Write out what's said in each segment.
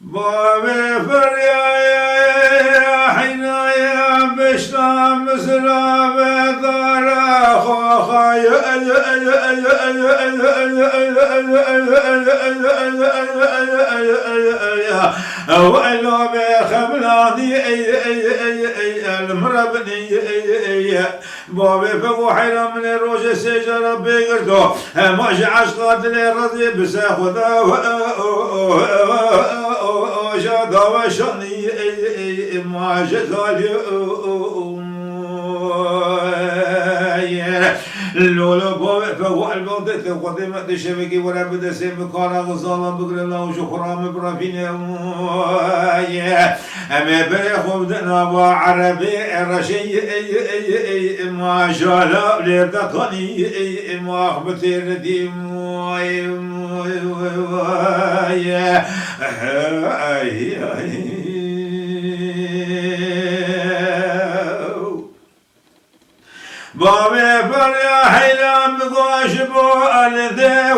بابي فريا حنايا بشنا مسلا بدارا خوخا وإلو بخبلاني المربني بابي فقو حيرا من الروج سجر بيقردو ماشي عشقات لي رضي بساخدا جادا وشاني ما جزالي لولو بابي فهو البلدة قدمت الشبكي ولا بدا سيم كارا غزالا بقر الله وشخرا مبرافين أما بريخو بدنا وعربي رشي ما جالا لردقاني ما أخبتي رديم بابي بريا حيلام بقاش بو الذي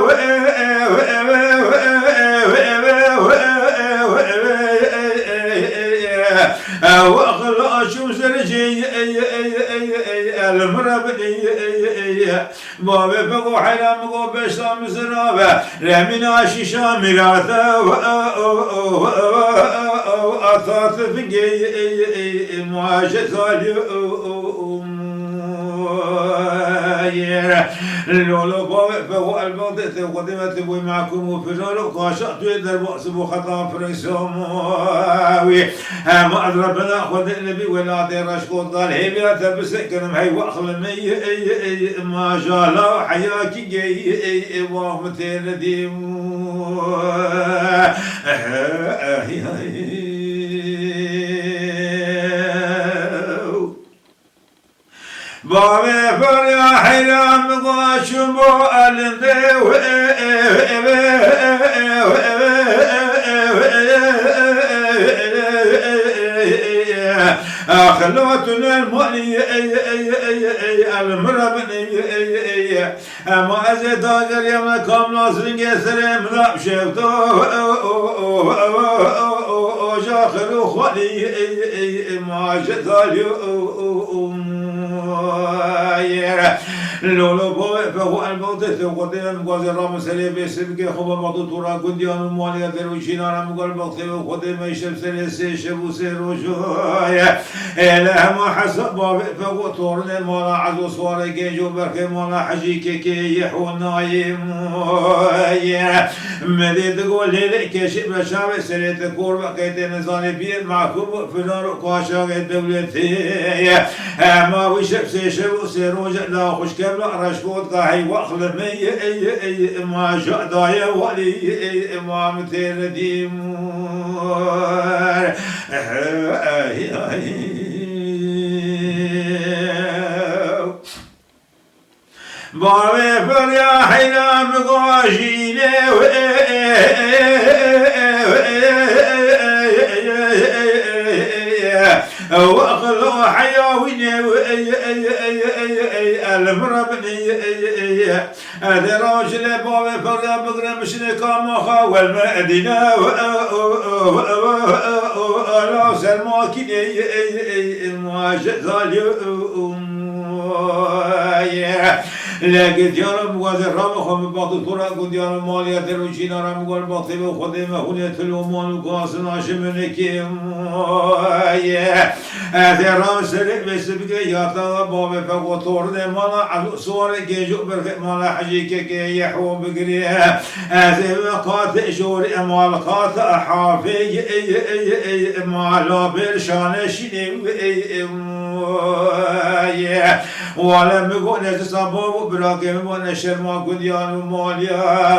واخلع شمس رجي المربني بابي بقو حيلام بقو بشام سرابة رمينا شيشا مراثا أثاث فقي معاشة لولو بابي فهو البلدة قدمت بوي معكم وفجر قاشعت يدر بأس بخطا فريسوماوي ما أدربنا خد النبي ولا دير أشكوط قال هيبيا بسكرم هي وأخل مي ما جالا حياكي جي وامتين ديم بابي فريا حيرام قاشمو الذي خلوتنا المؤني المربني ما أزيد أقر يوم كم ناصرين يسرم راب شفتو جاخر خلي ما جزالي لولو بوي فهو البلدة وقدم قاضي رام سلي بسبك خبا مضو تورا قديان المالية دروشينا رام قال بقتل وقدم يشب سلي سيشب وسيروشوية إله ما حسب بابي فهو تورن مالا عزو صواري جيجو بركي مالا حجيكي كي يحو نايم مدي تقول لي كشب رشاوي سلي تكور بقيت نزاني بير معكوب فنار قاشا دولتي ما وشب سيشب وسيروج لا خوش كبلا رشكوت قاحي واخل مي ما جاء دايا ولي امام ترديم بابي فريا حينا مقاشيني واخلو حياويني المربني هذا راجل بابي فريا بقرا مشني كامخا والمدينة لا سلماكيني ما جزالي لقيت يا رب وزير رامخهم بباطل طرق قد يا رب مالية تروشينا رام قول باطل وخدمة هنية الأمان وقاسنا عشمنكيم هذا رام سرق بسبك ياتا بابي فقو طورد مالا عدو صور جيجو برخي مالا حجيك كي يحو بقريها هذا وقات شور امال قات حافي مالا برشان شنو ولم يكن يتصبب براكم ونشر ما قديان وماليا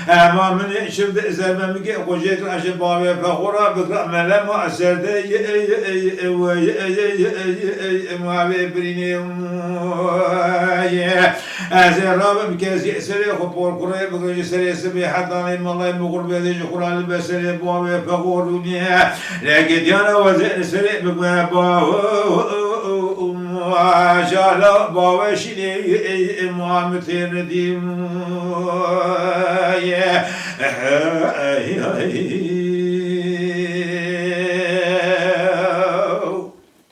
اما من شفت زلمه مكي وجيك اشباب فخورا بقرا ملما اسرد ما بيبريني ازراب مكازي سري خبور قري بقري سري سبي حتى الله مغرب يدي قران البسري بواب فخور دنيا لقد يانا وزن سري بقى جالا باوشني امام ترديم